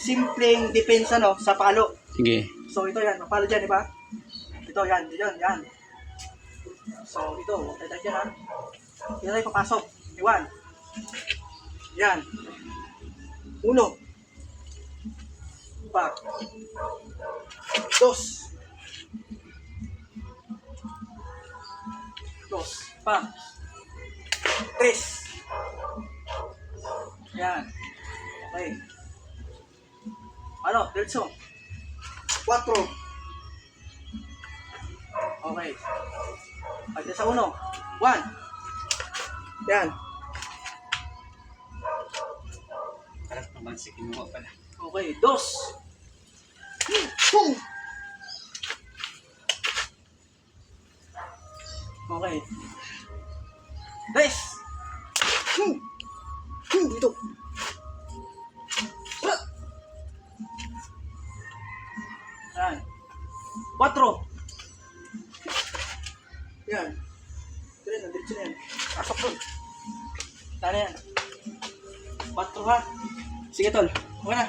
simpleng depensa no, sa palo. Sige. So ito yan, palo dyan, di ba? Ito, yan. So ito, tayo dyan ha. Ito tayo papasok. Iwan. Yan. Uno. Pa. Dos. Pa. Tres. Yan. Okay. Ano? Diretso. 4. Okay. Pagka sa 1. 1. Yan. Harap naman si kinuha pala. Okay. 2. Boom. Okay. 3. Dito. Yan. 4. Yan. Diretso na yan. Pasok doon. Tara yan. 4 ha. Sige tol. Okay na.